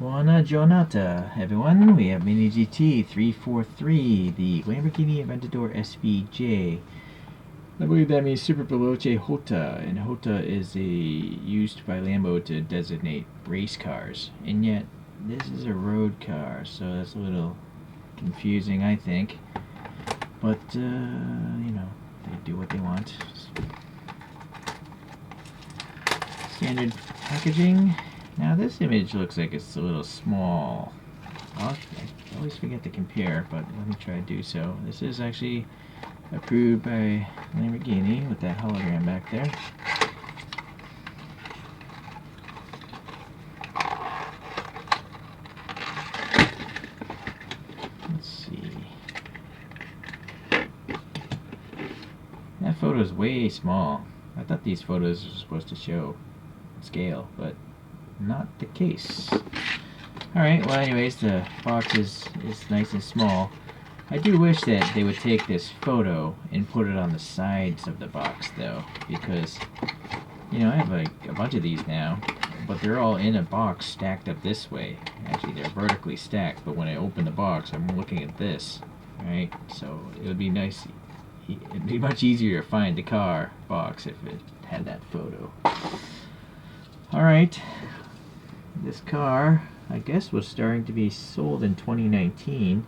Buona giornata, everyone. We have MiniGT 343, the Lamborghini Aventador SVJ. I believe that means Super Veloce Hota, and Hota is used by Lambo to designate race cars. And yet, this is a road car, so that's a little confusing, I think. But, you know, they do what they want. Standard packaging. Now this image looks like it's a little small. I always forget to compare, but let me try to do so. This is actually approved by Lamborghini with that hologram back there. Let's see. That photo is way small. I thought these photos were supposed to show scale, but not the case. Alright, well anyways, the box is nice and small. I do wish that they would take this photo and put it on the sides of the box though, because, you know, I have like a bunch of these now, but they're all in a box stacked up this way. Actually, they're vertically stacked, but when I open the box, I'm looking at this, right? So it would be nice, it'd be much easier to find the car box if it had that photo. Alright. This car, I guess, was starting to be sold in 2019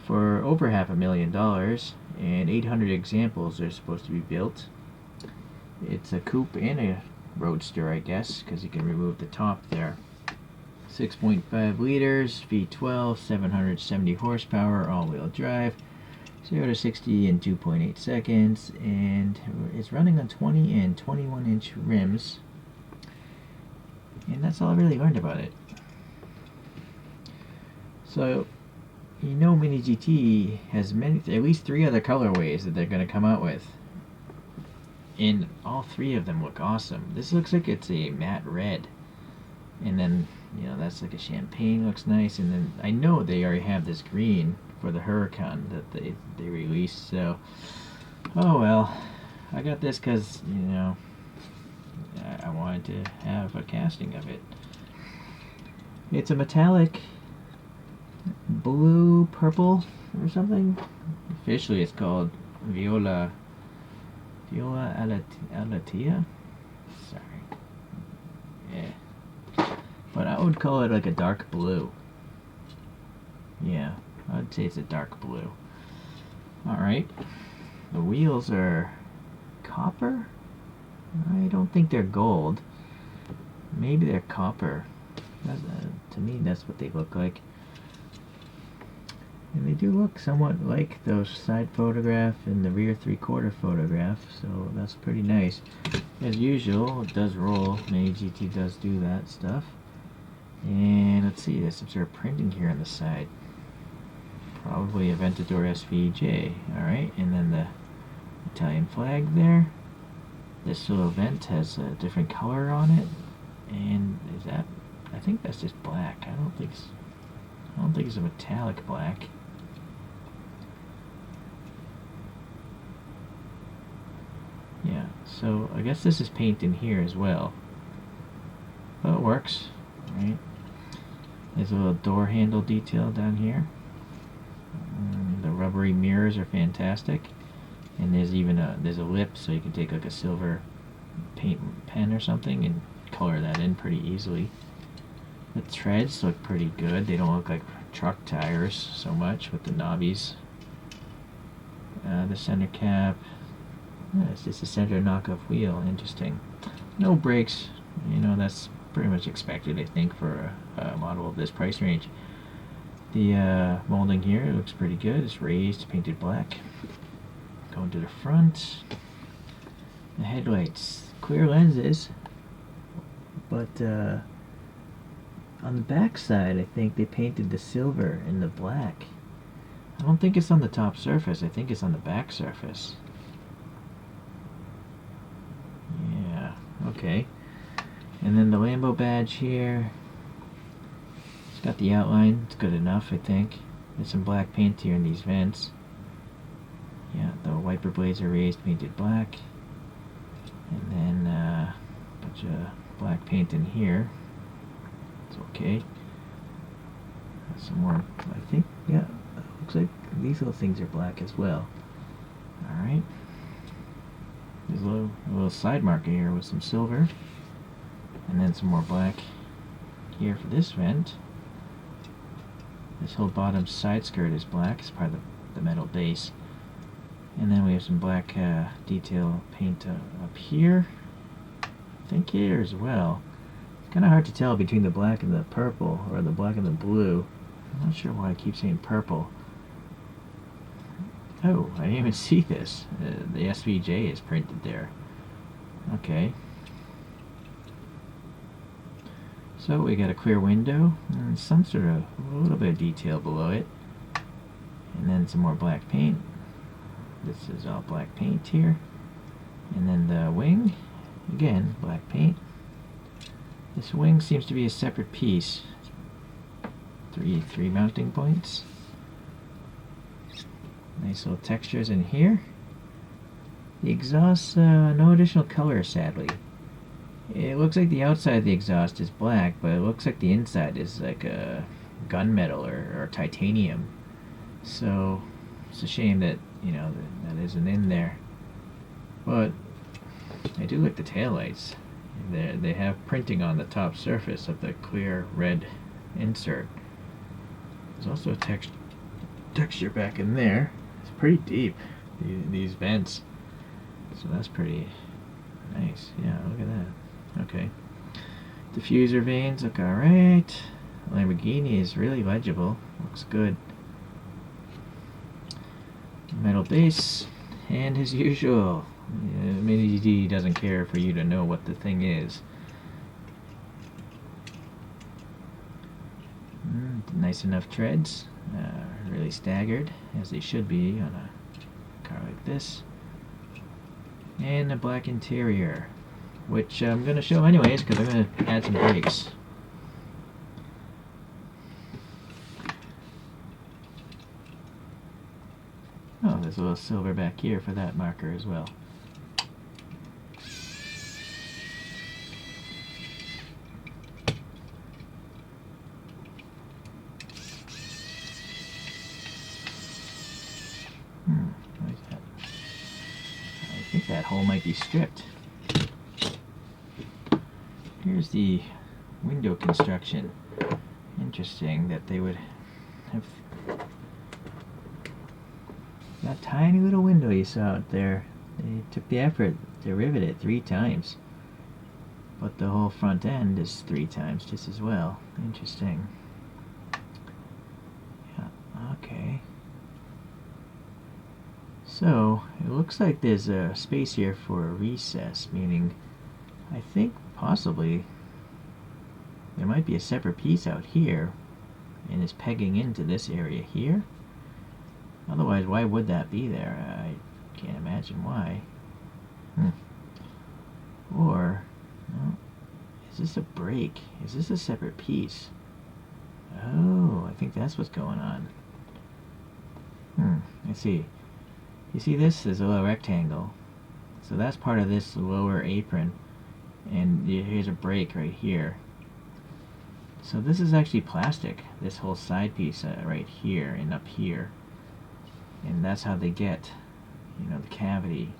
for over $500,000, and 800 examples are supposed to be built. It's a coupe and a roadster, I guess, because you can remove the top there. 6.5 liters, V12, 770 horsepower, all-wheel drive, 0 to 60 in 2.8 seconds, and it's running on 20 and 21-inch rims. And that's all I really learned about it. So, you know, MiniGT has at least 3 other colorways that they're going to come out with. And all 3 of them look awesome. This looks like it's a matte red. And then, you know, that's like a champagne, looks nice. And then I know they already have this green for the Huracan that they released. So, oh well. I got this because, you know, I wanted to have a casting of it. It's a metallic blue purple or something. Officially it's called Viola Alatia. Sorry. Yeah. But I would call it like a dark blue. Yeah, I'd say it's a dark blue. Alright. The wheels are copper? I don't think they're gold. Maybe they're copper. To me, that's what they look like. And they do look somewhat like those side photograph and the rear 3/4 photograph, so that's pretty nice. As usual, it does roll. MiniGT does do that stuff. And let's see, there's some sort of printing here on the side. Probably Aventador SVJ. Alright, and then the Italian flag there. This little vent has a different color on it, and is that? I think that's just black. I don't think it's a metallic black. Yeah, so I guess this is paint in here as well. But it works, right? There's a little door handle detail down here. The rubbery mirrors are fantastic. And there's even a lip, so you can take like a silver paint pen or something and color that in pretty easily. The treads look pretty good. They don't look like truck tires so much with the knobbies. The center cap. It's just a center knockoff wheel. Interesting. No brakes. You know, that's pretty much expected, I think, for a model of this price range. The molding here looks pretty good. It's raised, painted black. Going to the front. The headlights, clear lenses, but on the back side I think they painted the silver and the black. I don't think it's on the top surface, I think it's on the back surface. Yeah, okay. And then the Lambo badge here. It's got the outline, it's good enough, I think. There's some black paint here in these vents. Yeah, the wiper blades are raised, painted black. And then a bunch of black paint in here. It's okay. some more, I think, yeah, looks like these little things are black as well. Alright. There's a little side marker here with some silver. And then some more black here for this vent. This whole bottom side skirt is black as part of the metal base. And then we have some black detail paint up here. I think here as well. It's kind of hard to tell between the black and the purple, or the black and the blue. I'm not sure why I keep saying purple. Oh, I didn't even see this. The SVJ is printed there. Okay. So we got a clear window and some sort of a little bit of detail below it. And then some more black paint. This is all black paint here. And then the wing, again, black paint. This wing seems to be a separate piece. Three mounting points. Nice little textures in here. The exhaust, no additional color, sadly. It looks like the outside of the exhaust is black, but it looks like the inside is like a gunmetal or titanium. So it's a shame that, you know, that isn't in there. But I do like the taillights. They have printing on the top surface of the clear red insert. There's also a texture back in there. It's pretty deep, these vents. So that's pretty nice. Yeah, look at that. Okay. Diffuser vanes look alright. Lamborghini is really legible. Looks good. Metal base. And as usual, MiniGT doesn't care for you to know what the thing is. Nice enough treads. Really staggered, as they should be on a car like this. And a black interior, which I'm going to show anyways because I'm going to add some brakes. Oh, there's a little silver back here for that marker as well. What is that? I think that hole might be stripped. Here's the window construction. Interesting that they would have that tiny little window you saw out there. They took the effort to rivet it 3 times. But the whole front end is 3 times just as well. Interesting. Yeah, okay. So, it looks like there's a space here for a recess, meaning I think possibly there might be a separate piece out here and is pegging into this area here. Otherwise, why would that be there? I can't imagine why. Or, no, is this a brake? Is this a separate piece? Oh, I think that's what's going on. I see. You see this is a little rectangle. So that's part of this lower apron. And here's a brake right here. So this is actually plastic. This whole side piece right here and up here. And that's how they get, you know, the cavity.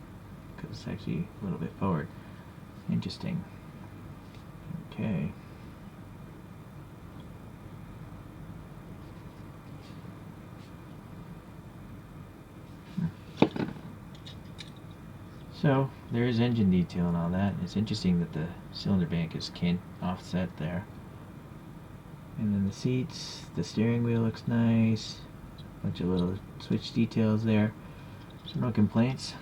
Because it's actually a little bit forward. Interesting. Okay. So, there is engine detail and all that. It's interesting that the cylinder bank is offset there. And then the seats, the steering wheel looks nice. A bunch of little switch details there. So no complaints.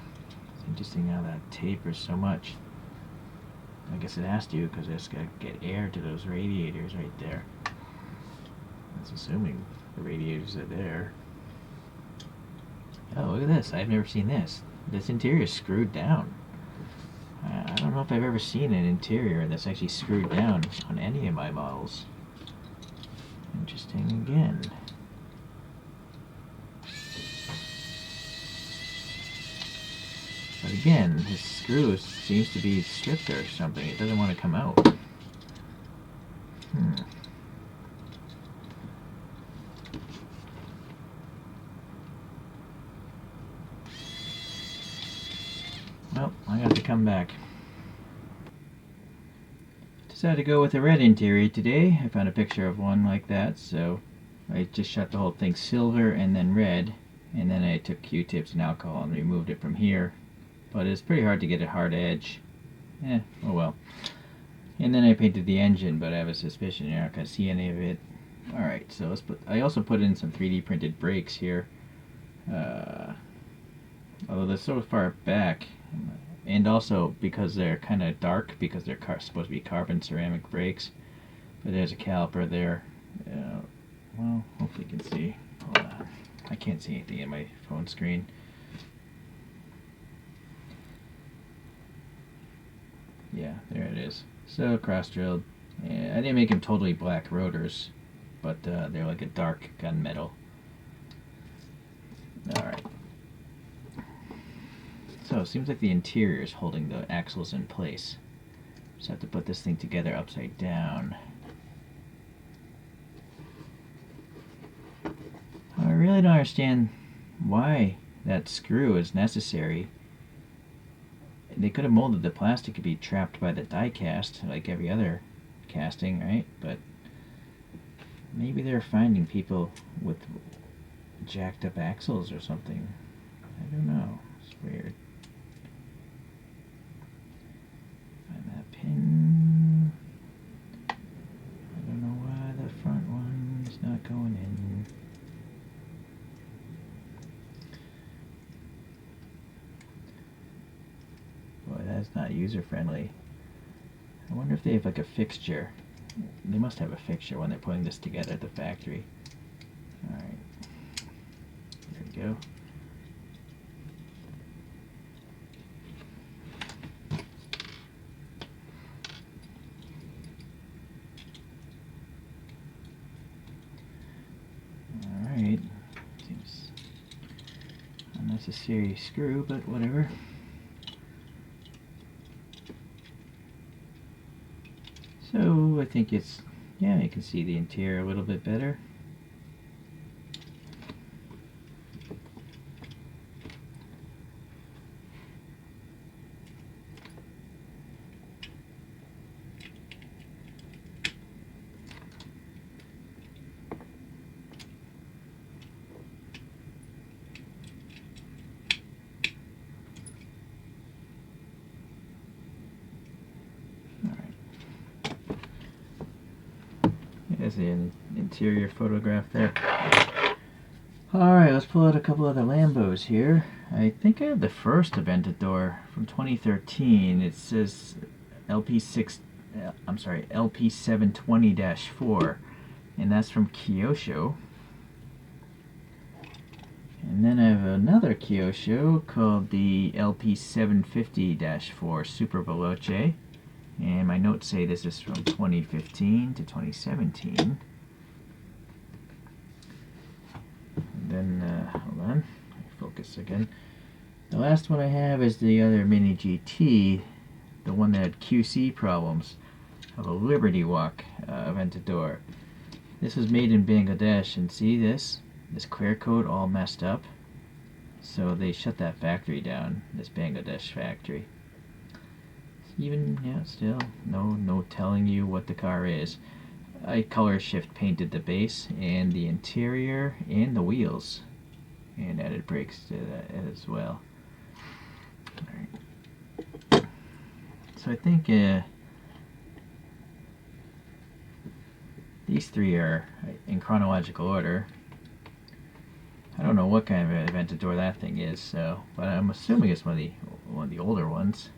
It's interesting how that tapers so much. I guess it has to because it's got to get air to those radiators right there. That's assuming the radiators are there. Oh, look at this. I've never seen this. This interior is screwed down. I don't know if I've ever seen an interior that's actually screwed down on any of my models. Interesting again. But again, this screw seems to be stripped or something. It doesn't want to come out. come back. Decided to go with a red interior today. I found a picture of one like that, so I just shot the whole thing silver and then red, and then I took Q-tips and alcohol and removed it from here. But it's pretty hard to get a hard edge. Oh well. And then I painted the engine, but I have a suspicion you're not going to see any of it. Alright, so I also put in some 3D printed brakes here. Although they're so far back, and also because they're kind of dark, because they're supposed to be carbon ceramic brakes. But there's a caliper there. Well, hopefully you can see. Hold on. I can't see anything in my phone screen. Yeah, there it is. So cross-drilled. Yeah, I didn't make them totally black rotors, but they're like a dark gunmetal. Alright. So it seems like the interior is holding the axles in place. Just have to put this thing together upside down. I really don't understand why that screw is necessary. They could have molded the plastic to be trapped by the die cast like every other casting, right? But maybe they're finding people with jacked up axles or something. I don't know. It's weird. Find that pin. I don't know why the front one is not going in. Boy, that's not user friendly. I wonder if they have like a fixture. They must have a fixture when they're putting this together at the factory. Alright. There we go. Alright. Seems unnecessary screw, but whatever. So I think it's, yeah, you can see the interior a little bit better. There's the interior photograph there. Alright, let's pull out a couple other Lambos here. I think I have the first Aventador from 2013. It says LP720-4, and that's from Kyosho. And then I have another Kyosho called the LP750-4 Super Veloce. And my notes say this is from 2015 to 2017. And then, hold on, focus again. The last one I have is the other MiniGT, the one that had QC problems, of a Liberty Walk Aventador. This was made in Bangladesh, and see this clear coat all messed up. So they shut that factory down, this Bangladesh factory. Even, yeah, still, no telling you what the car is. I color shift painted the base and the interior and the wheels, and added brakes to that as well. Alright. So I think these three are in chronological order. I don't know what kind of Aventador that thing is, so, but I'm assuming it's one of the older ones.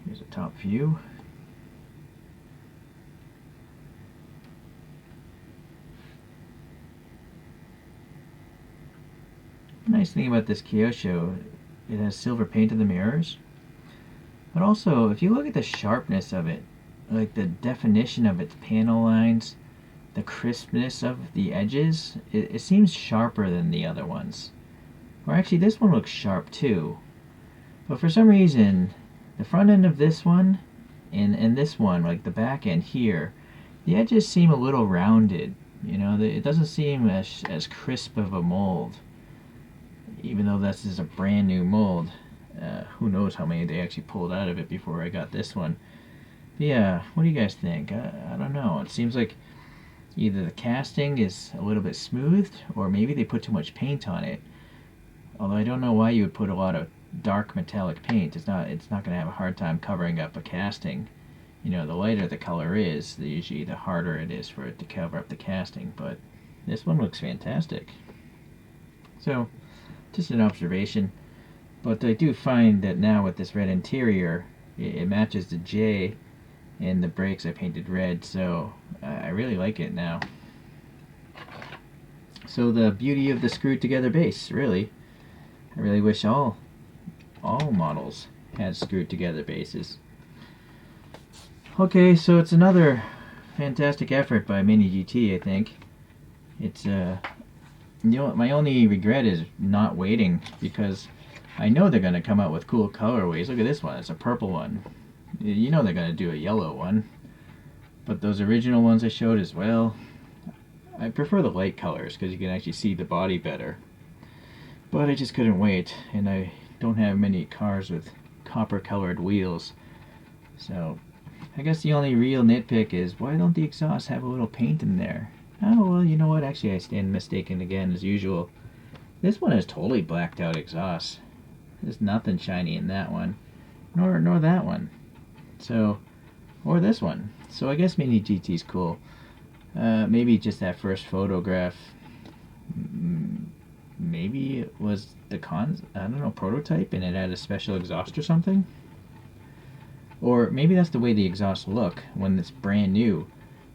Here's a top view. Nice thing about this Kyosho, it has silver paint in the mirrors. But also, if you look at the sharpness of it, like the definition of its panel lines, the crispness of the edges, it seems sharper than the other ones. Or actually, this one looks sharp too. But for some reason, the front end of this one and this one, like the back end here, the edges seem a little rounded. You know, it doesn't seem as crisp of a mold, even though this is a brand new mold. Who knows how many they actually pulled out of it before I got this one. But yeah, what do you guys think? I don't know. It seems like either the casting is a little bit smoothed, or maybe they put too much paint on it. Although I don't know why you would put a lot of dark metallic paint. It's not going to have a hard time covering up a casting. You know, the lighter the color is, usually the harder it is for it to cover up the casting. But this one looks fantastic. So, just an observation. But I do find that now with this red interior, it matches the J, and the brakes I painted red, so I really like it now. So the beauty of the screwed together base, really. I really wish all models had screwed together bases. Okay, so it's another fantastic effort by MiniGT, I think. It's you know what, my only regret is not waiting, because I know they're going to come out with cool colorways. Look at this one, it's a purple one. You know they're going to do a yellow one. But those original ones I showed as well, I prefer the light colors because you can actually see the body better. But I just couldn't wait, and I don't have many cars with copper colored wheels. So I guess the only real nitpick is, why don't the exhausts have a little paint in there? Oh well, you know what, actually I stand mistaken again as usual. This one has totally blacked out exhausts. There's nothing shiny in that one. Nor that one. So, or this one. So I guess MiniGT's cool. Maybe just that first photograph. Maybe it was the prototype, and it had a special exhaust or something. Or maybe that's the way the exhausts look when it's brand new.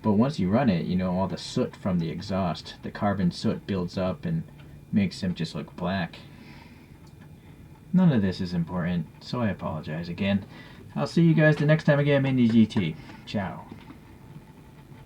But once you run it, you know, all the soot from the exhaust, the carbon soot builds up and makes them just look black. None of this is important, so I apologize again. I'll see you guys the next time again, MiniGT. Ciao.